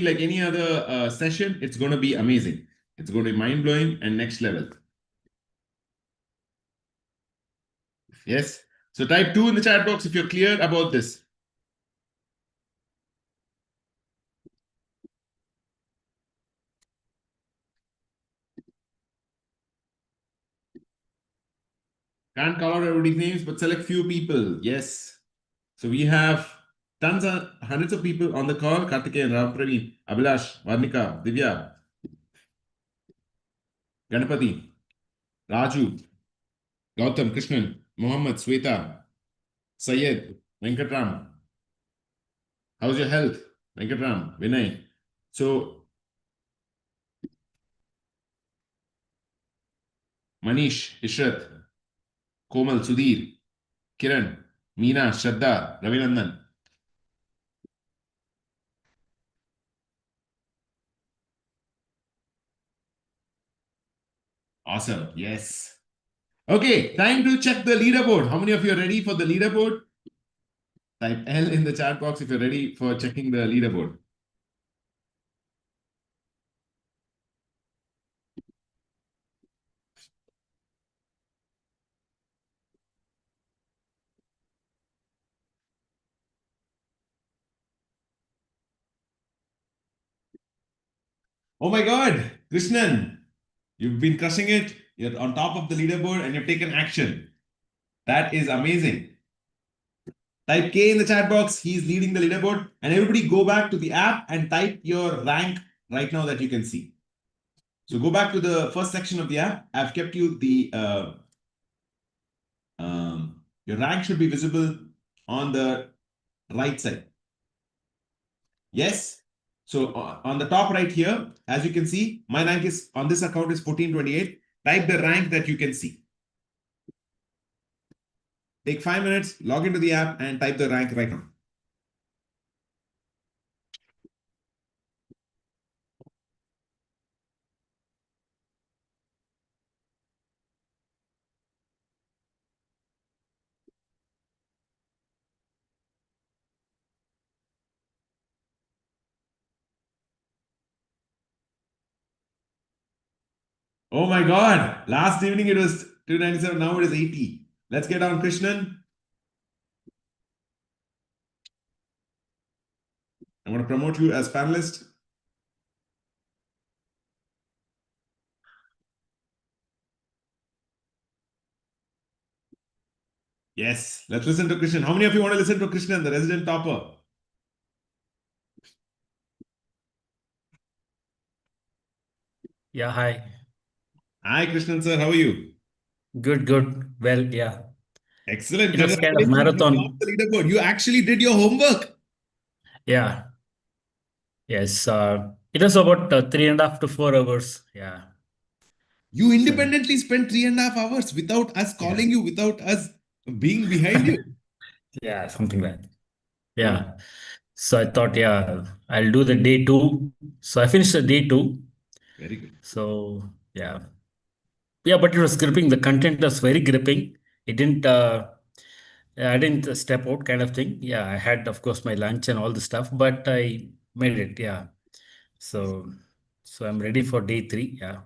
like any other session, it's going to be amazing. It's going to be mind-blowing and next level. Yes. So type 2 in the chat box if you're clear about this. Can't call out everybody's names, but select few people. Yes. So we have hundreds of people on the call. Kartikeyan, Ram Praveen, Abhilash, Varnika, Divya, Ganapati, Raju, Gautam, Krishnan, Mohammed, Sweta, Syed, Venkatram. How's your health? Venkatram, Vinay. So Manish, Ishrat, Komal, Sudhir, Kiran, Meena, Shraddha, Ravinandan. Awesome. Yes. Okay, time to check the leaderboard. How many of you are ready for the leaderboard? Type L in the chat box if you're ready for checking the leaderboard. Oh my God, Krishnan, you've been crushing it. You're on top of the leaderboard and you've taken action. That is amazing. Type K in the chat box. He's leading the leaderboard. And everybody go back to the app and type your rank right now that you can see. So go back to the first section of the app. I've kept you the, your rank should be visible on the right side. Yes. So on the top right here, as you can see, my rank is on this account is 1428. Type the rank that you can see. Take 5 minutes, log into the app and type the rank right now. Oh my God. Last evening it was 297. Now it is 80. Let's get on, Krishnan. I want to promote you as panelist. Yes, let's listen to Krishnan. How many of you want to listen to Krishnan, the resident topper? Yeah, hi. Hi, Krishnan sir. How are you? Good, good. Well, yeah. Excellent. It was kind of Congratulations. You marathon. topped the leaderboard. You actually did your homework. Yeah. Yes. It was about 3.5 to 4 hours. Yeah. You So, independently spent 3.5 hours without us yeah. calling you, without us being behind you. Yeah, something like that. Wow. Yeah. So I thought, yeah, I'll do the day two. So I finished the day two. Very good. So, yeah. Yeah, but it was gripping. The content was very gripping. It didn't, I didn't step out kind of thing. Yeah, I had, of course, my lunch and all the stuff, but I made it. Yeah. So, so I'm ready for day three. Yeah.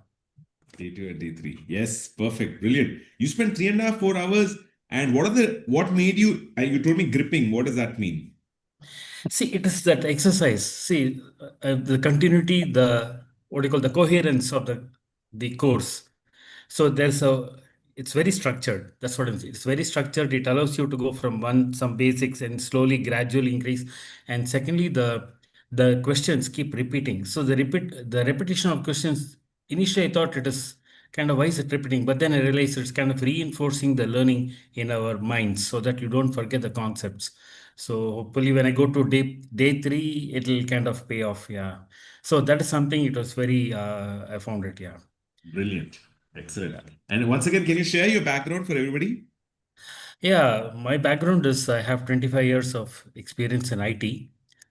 Day two and day three. Yes, perfect. Brilliant. You spent 3.5, 4 hours. And what made you, you told me gripping. What does that mean? See, it is that exercise. See, the continuity, the what do you call the coherence of the course. So it's very structured. That's what I'm saying. It's very structured. It allows you to go from some basics and slowly, gradually increase. And secondly, the questions keep repeating. So the repetition of questions. Initially, I thought it is kind of why is it repeating, but then I realized it's kind of reinforcing the learning in our minds so that you don't forget the concepts. So hopefully, when I go to day three, it'll kind of pay off. Yeah. So that is something. It was very. I found it. Yeah. Brilliant. Excellent. And once again, can you share your background for everybody? Yeah, my background is I have 25 years of experience in IT.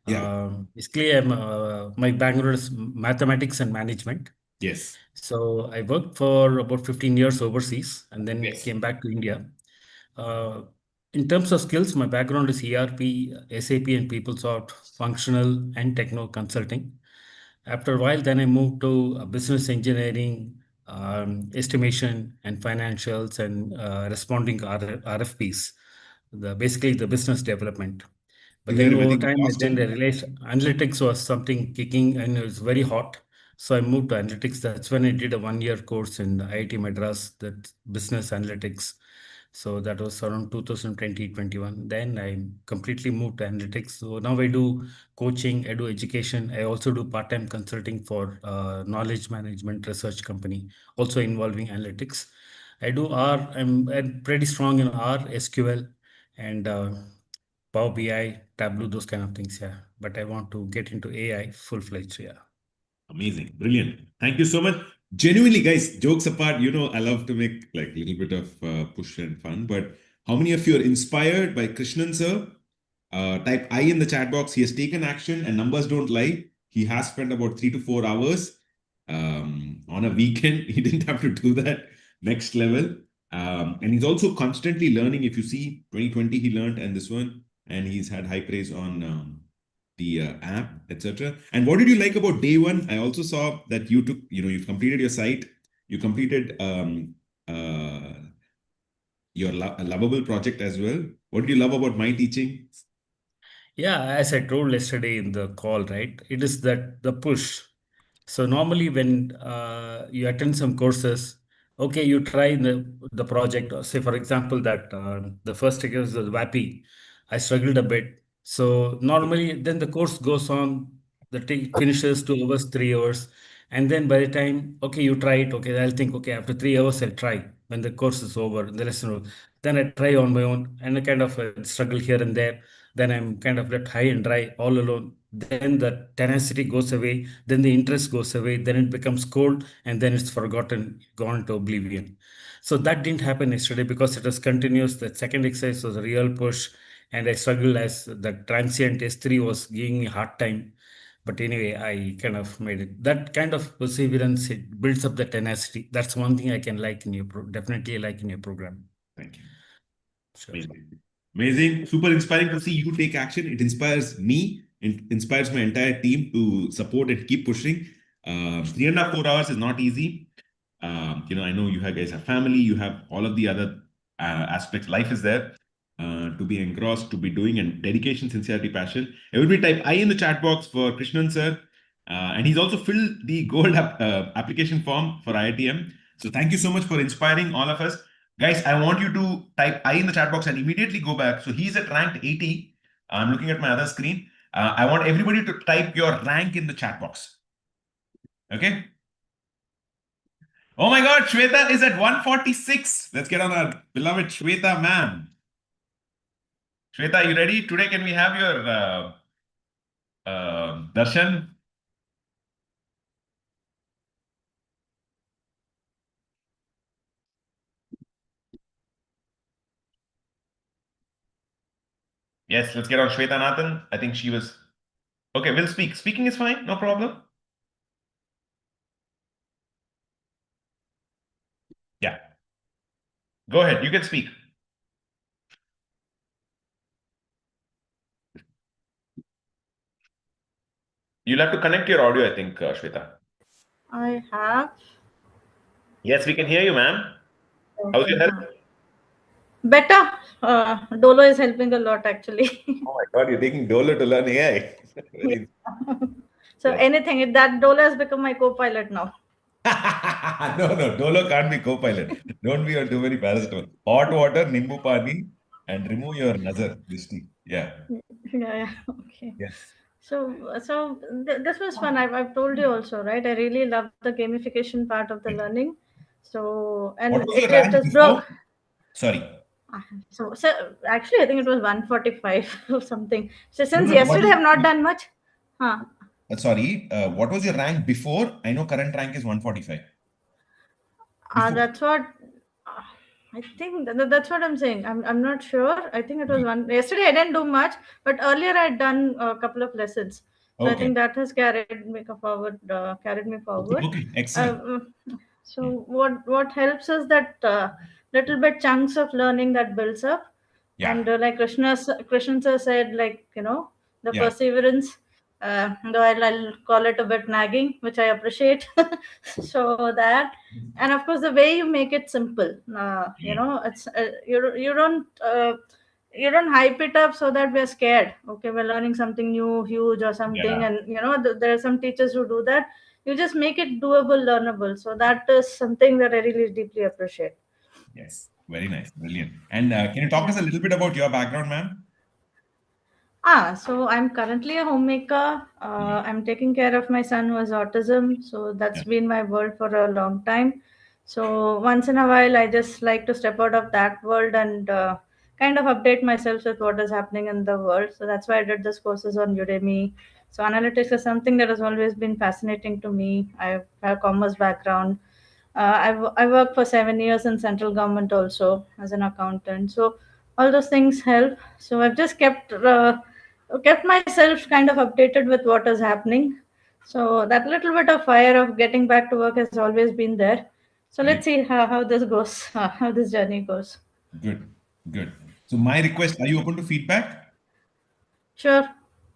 Yeah. Basically, my background is mathematics and management. Yes. So I worked for about 15 years overseas and then Yes. came back to India. Uh, in terms of skills, my background is ERP, SAP, and PeopleSoft, functional and techno consulting. After a while, then I moved to business engineering, estimation, and financials, and responding RFPs. Basically the business development. To But hear then over everything time, across then I them. realized analytics was something kicking and it was very hot. So I moved to analytics. That's when I did a 1 year course in the IIT Madras, that business analytics. So that was around 2020, 21. Then I completely moved to analytics. So now I do coaching, I do education. I also do part-time consulting for knowledge management research company, also involving analytics. I do R. I'm pretty strong in R, SQL, and Power BI, Tableau, those kind of things. Yeah, but I want to get into AI full-fledged. Yeah. Amazing. Brilliant. Thank you so much. Genuinely, guys, jokes apart, I love to make like a little bit of push and fun. But how many of you are inspired by Krishnan sir? Type I in the chat box. He has taken action and numbers don't lie. He has spent about 3 to 4 hours on a weekend. He didn't have to do that next level. And he's also constantly learning. If you see 2020, he learned, and this one, and he's had high praise on the app, etc. And what did you like about day one? I also saw that you took, you've completed your site, you completed uh, your lovable project as well. What do you love about my teaching? Yeah, as I told yesterday in the call, right? It is that the push. So normally when you attend some courses, okay, you try the project. Say for example that the first ticket was the WAPI. I struggled a bit. So normally then the course goes on, the finishes 2 hours, 3 hours, and then by the time okay you try it, okay I'll think okay after 3 hours I'll try when the course is over, the lesson over. Then I try on my own and I kind of struggle here and there. Then I'm kind of left high and dry all alone. Then the tenacity goes away, then the interest goes away, then it becomes cold, and then it's forgotten, gone to oblivion. So that didn't happen yesterday because it was continuous. The second exercise was a real push, and I struggled as the transient S3 was giving me a hard time. But anyway, I kind of made it. That kind of perseverance, it builds up the tenacity. That's one thing I can like in your definitely like in your program. Thank you. Sure. Amazing. Amazing. Super inspiring to see you take action. It inspires me, it inspires my entire team to support and keep pushing. 3.5, 4 hours is not easy. I know you guys have family, you have all of the other aspects. Life is there to be engrossed, to be doing, and dedication, sincerity, passion. Everybody type I in the chat box for Krishnan sir. And he's also filled the gold application form for IITM. So thank you so much for inspiring all of us. Guys, I want you to type I in the chat box and immediately go back. So he's at ranked 80. I'm looking at my other screen. I want everybody to type your rank in the chat box. Okay. Oh my God, Shweta is at 146. Let's get on our beloved Shweta ma'am. Shweta, you ready? Today, can we have your darshan? Yes, let's get on Shweta Nathan. I think she was. Okay, we'll speak. Speaking is fine, no problem. Yeah. Go ahead, you can speak. You'll have to connect your audio, I think, Shweta. I have. Yes, we can hear you, ma'am. How's your Okay. health? Better. Dolo is helping a lot actually. Oh my God, you're taking Dolo to learn AI. Very. So Yes. anything that Dolo has become my co-pilot now. No, Dolo can't be co-pilot. Don't be on too many paracetamol. Hot water, nimbu pani, and remove your nazar, Dishti. Yeah. Yeah. Okay. Yes. This was fun. I've told you also, right? I really love the gamification part of the Right. learning. So What and was your it rank just before? broke. Sorry. So actually, I think it was 145 or something. So No, since no, no. What yesterday, is, I've not done much. Huh. sorry. What was your rank before? I know current rank is 145. Before. That's what I think. That's what I'm saying. I'm not sure. I think it was Okay. one. Yesterday I didn't do much, but earlier I'd done a couple of lessons. So I Okay. think that has carried me forward. Carried me forward. Okay. Excellent. Uh, so what helps is that little bit chunks of learning that builds up, Yeah. and like Krishna sir said, like the Yeah. perseverance. Though I'll call it a bit nagging, which I appreciate. So that, and of course, the way you make it simple. It's you don't hype it up so that we're scared. Okay, we're learning something new, huge or something, Yeah. and there are some teachers who do that. You just make it doable, learnable. So that is something that I really deeply appreciate. Yes. Very nice. Brilliant. And can you talk Yeah. us a little bit about your background, ma'am? So I'm currently a homemaker. I'm taking care of my son who has autism. So that's Yeah. been my world for a long time. So once in a while, I just like to step out of that world and kind of update myself with what is happening in the world. So that's why I did this courses on Udemy. So analytics is something that has always been fascinating to me. I have a commerce background. I worked for 7 years in central government also as an accountant. So all those things help. So I've just kept myself kind of updated with what is happening. So that little bit of fire of getting back to work has always been there. So let's Great. see how this goes, how this journey goes. Good. Good. So my request, are you open to feedback? Sure,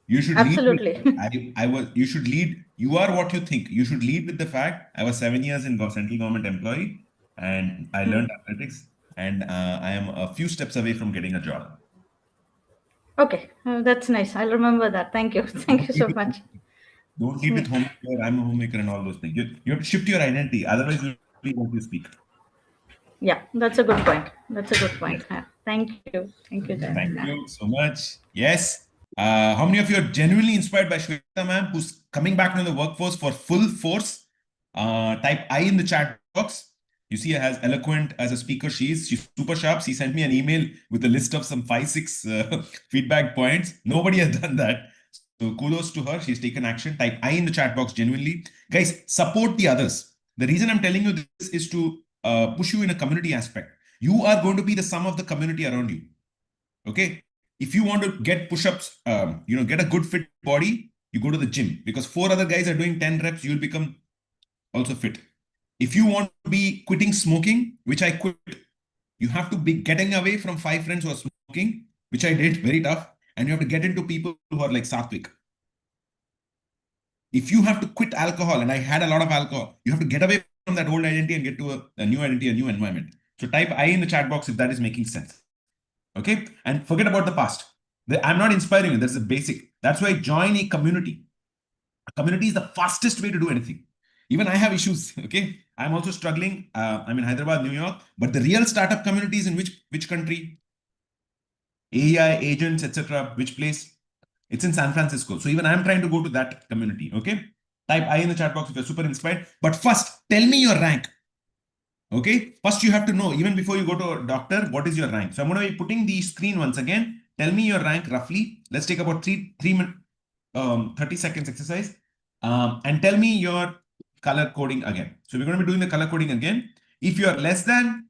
You should lead with, absolutely. you should lead, you are what you think. You should lead with the fact I was 7 years in central government employee and I learned analytics and I am a few steps away from getting a job. Okay, that's nice. I'll remember that. Thank you. Thank you so much. Don't lead with homemaker, I'm a homemaker and all those things. You have to shift your identity. Otherwise, you'll be what you speak. Yeah, that's a good point. That's a good point. Yes. Yeah. Thank you. Thank you, Jayanth. Thank Yeah. you so much. Yes. How many of you are genuinely inspired by Shweta ma'am, who's coming back into the workforce for full force? Type I in the chat box. You see, her as eloquent as a speaker she is. She's super sharp. She sent me an email with a list of some 5-6 feedback points. Nobody has done that. So kudos to her. She's taken action. Type I in the chat box genuinely. Guys, support the others. The reason I'm telling you this is to push you in a community aspect. You are going to be the sum of the community around you. Okay. If you want to get push-ups, get a good fit body, you go to the gym because 4 other guys are doing 10 reps, you'll become also fit. If you want to be quitting smoking, which I quit, you have to be getting away from 5 friends who are smoking, which I did, very tough. And you have to get into people who are like Satvik. If you have to quit alcohol, and I had a lot of alcohol, you have to get away from that old identity and get to a new identity, a new environment. So type I in the chat box if that is making sense. Okay. And forget about the past. I'm not inspiring you. That's the basic. That's why join a community. A community is the fastest way to do anything. Even I have issues. Okay. I'm also struggling. I'm in Hyderabad, New York. But the real startup communities in which country? AI, agents, etc. Which place? It's in San Francisco. So even I'm trying to go to that community. Okay. Type I in the chat box if you're super inspired. But first, tell me your rank. Okay. First, you have to know, even before you go to a doctor, what is your rank? So I'm going to be putting the screen once again. Tell me your rank roughly. Let's take about 30 seconds exercise. And tell me your color coding again. So we're going to be doing the color coding again. If you're less than,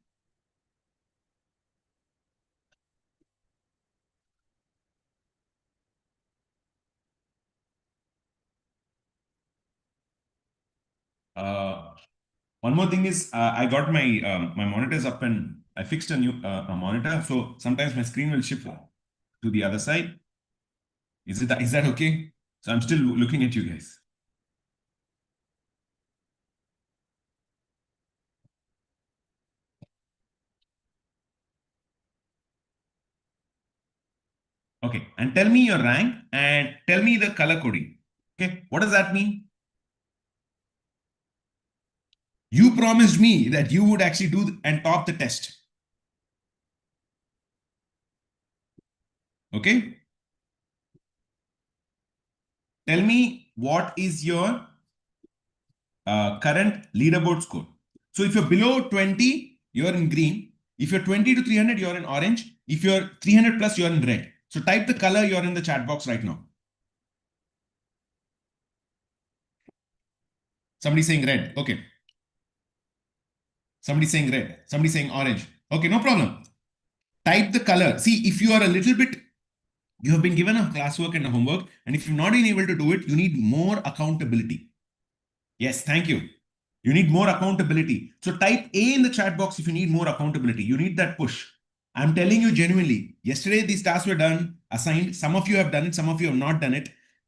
one more thing is I got my monitors up and I fixed a new monitor. So sometimes my screen will shift to the other side. Is that okay? So I'm still looking at you guys. Okay, and tell me your rank and tell me the color coding. Okay, what does that mean? You promised me that you would actually do and top the test. Okay. Tell me what is your current leaderboard score. So if you're below 20, you're in green. If you're 20 to 300, you're in orange. If you're 300 plus, you're in red. So type the color you're in the chat box right now. Somebody saying red. Okay. Somebody saying red. Somebody saying orange. Okay, no problem. Type the color. See, if you are a little bit, you have been given a classwork and a homework, and if you've not been able to do it, you need more accountability. Yes, thank you. You need more accountability. So type A in the chat box if you need more accountability. You need that push. I'm telling you genuinely, yesterday these tasks were done, assigned. Some of you have done it, some of you have not done it.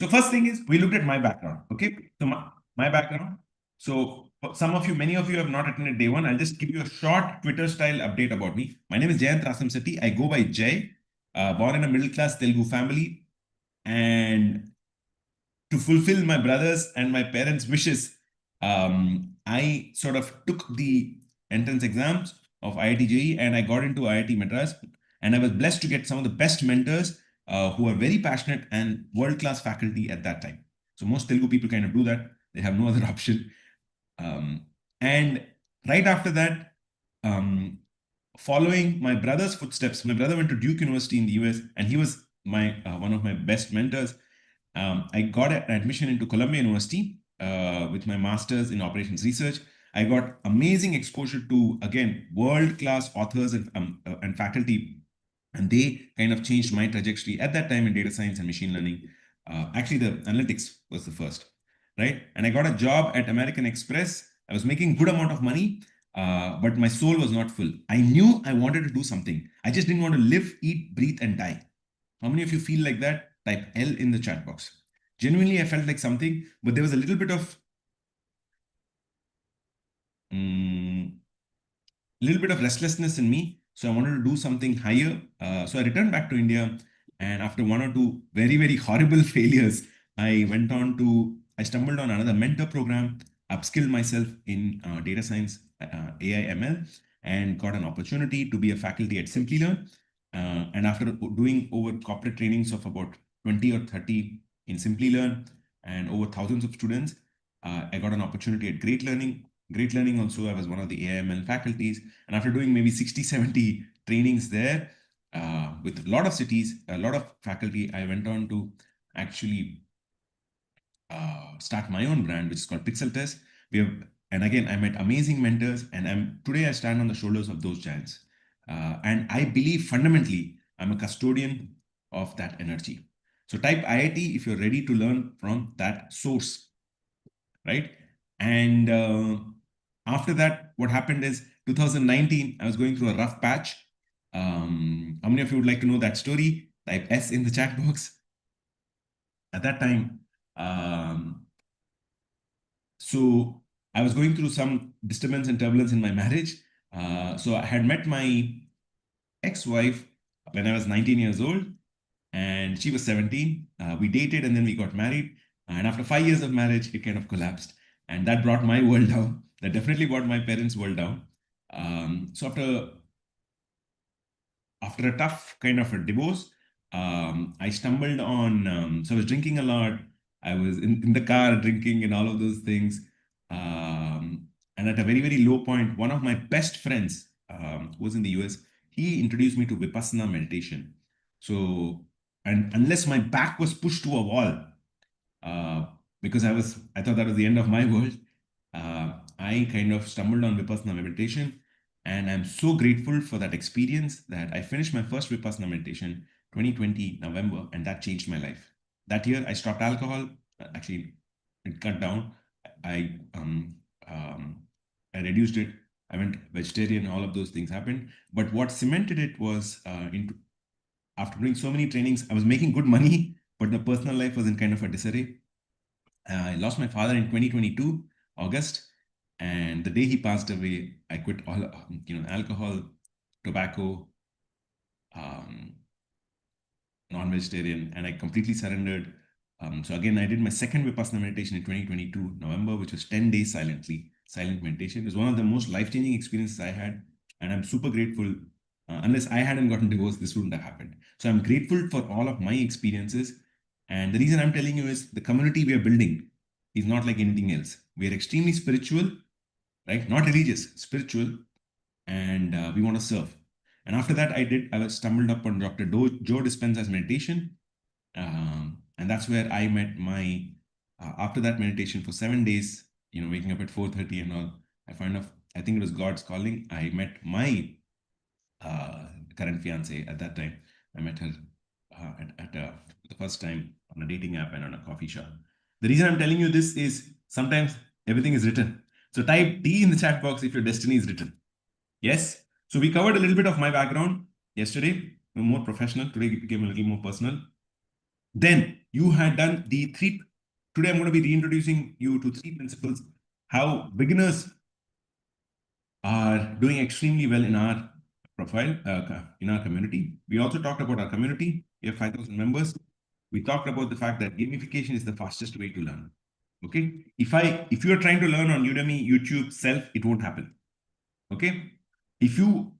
So first thing is we looked at my background. Okay, so my background. So some of you, many of you have not attended day one. I'll just give you a short Twitter style update about me. My name is Jayanth Rasamsetti. I go by Jay. Born in a middle class Telugu family, and to fulfill my brothers and my parents' wishes, I sort of took the entrance exams of IIT JEE and I got into IIT Madras. And I was blessed to get some of the best mentors who are very passionate and world-class faculty at that time. So most Telugu people kind of do that. They have no other option. And right after that, following my brother's footsteps, my brother went to Duke University in the US, and he was my one of my best mentors. I got an admission into Columbia University with my master's in operations research. I got amazing exposure to, again, world-class authors and faculty, and they kind of changed my trajectory at that time in data science and machine learning. Actually, the analytics was the first, right? And I got a job at American Express. I was making good amount of money, but my soul was not full. I knew I wanted to do something. I just didn't want to live, eat, breathe, and die. How many of you feel like that? Type L in the chat box. Genuinely, I felt like something, but there was a little bit of restlessness in me. So I wanted to do something higher. So I returned back to India, and after one or two very, very horrible failures, I stumbled on another mentor program, upskilled myself in data science, AI, ML, and got an opportunity to be a faculty at Simplilearn. And after doing over corporate trainings of about 20 or 30 in Simplilearn and over thousands of students, I got an opportunity at Great Learning. Great Learning also, I was one of the AI/ML faculties. And after doing maybe 60, 70 trainings there with a lot of cities, a lot of faculty, I went on to actually start my own brand, which is called Pixeltests. And again, I met amazing mentors, and today I stand on the shoulders of those giants. And I believe fundamentally, I'm a custodian of that energy. So type IIT if you're ready to learn from that source, right? And after that, what happened is 2019, I was going through a rough patch. How many of you would like to know that story? Type S in the chat box. At that time, so I was going through some disturbance and turbulence in my marriage. So I had met my ex-wife when I was 19 years old, and she was 17. We dated and then we got married. And after 5 years of marriage, it kind of collapsed. And that brought my world down. That definitely brought my parents' world down. So after a tough kind of a divorce, I stumbled on, so I was drinking a lot. I was in the car drinking and all of those things. And at a very, very low point, one of my best friends who was in the US, he introduced me to Vipassana meditation. So, and unless my back was pushed to a wall, because I thought that was the end of my world, I kind of stumbled on Vipassana meditation. And I'm so grateful for that experience that I finished my first Vipassana meditation 2020 November, and that changed my life. That year, I stopped alcohol. Actually, it cut down. I reduced it. I went vegetarian. All of those things happened. But what cemented it was after doing so many trainings, I was making good money, but the personal life was in kind of a disarray. I lost my father in 2022 August. And the day he passed away, I quit all, alcohol, tobacco, non-vegetarian, and I completely surrendered. So again, I did my second Vipassana meditation in 2022 November, which was 10 days silent meditation. It was one of the most life-changing experiences I had, and I'm super grateful. Unless I hadn't gotten divorced, this wouldn't have happened. So I'm grateful for all of my experiences. And the reason I'm telling you is the community we are building is not like anything else. We are extremely spiritual, right? Not religious, spiritual, and we want to serve. And after that, I stumbled up on Dr. Joe Dispenza's meditation. And that's where I met after that meditation for 7 days, waking up at 4:30 and all, I think it was God's calling. I met my current fiance at that time. I met her at the first time on a dating app and on a coffee shop. The reason I'm telling you this is sometimes everything is written. So type D in the chat box if your destiny is written. Yes. So we covered a little bit of my background yesterday. More professional. Today it became a little more personal. Then you had done the three. Today, I'm going to be reintroducing you to three principles, how beginners are doing extremely well in our profile, in our community. We also talked about our community. We have 5,000 members. We talked about the fact that gamification is the fastest way to learn. Okay. If you're trying to learn on Udemy, YouTube, Self, it won't happen. Okay. If you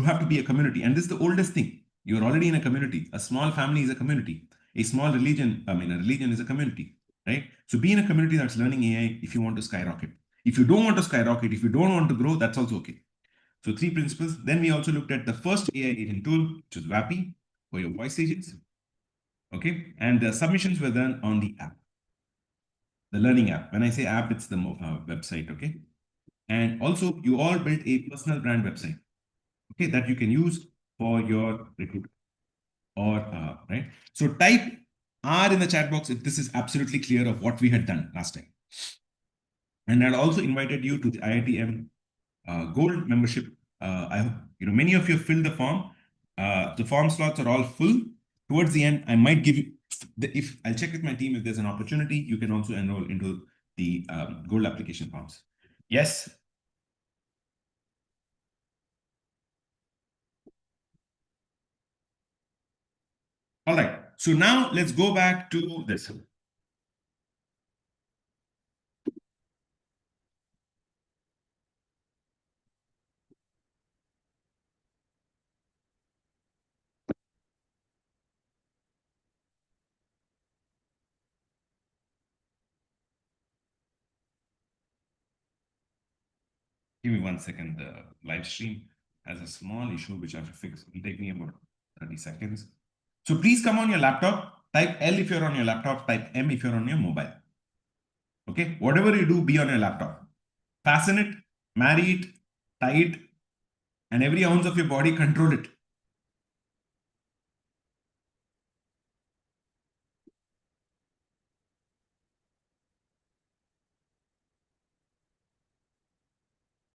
have to be a community, and this is the oldest thing. You're already in a community. A small family is a community. A small religion, a religion is a community, right? So be in a community that's learning AI if you want to skyrocket. If you don't want to skyrocket, if you don't want to grow, that's also okay. So 3 principles. Then we also looked at the first AI agent tool, which is WAPI for your voice agents. Okay. And the submissions were done on the app, the learning app. When I say app, it's the website. Okay. And also you all built a personal brand website, okay, that you can use for your recruiter or, right. So type R in the chat box if this is absolutely clear of what we had done last time. And I'd also invited you to the IITM Gold membership. I hope many of you filled the form. The form slots are all full. Towards the end, I might give you, if I'll check with my team if there's an opportunity, you can also enroll into the Gold application forms. Yes. All right. So now let's go back to this. Give me 1 second. The live stream has a small issue which I have to fix. It'll take me about 30 seconds. So please come on your laptop. Type L if you're on your laptop. Type M if you're on your mobile. Okay. Whatever you do, be on your laptop. Fasten it, marry it, tie it, and every ounce of your body, control it.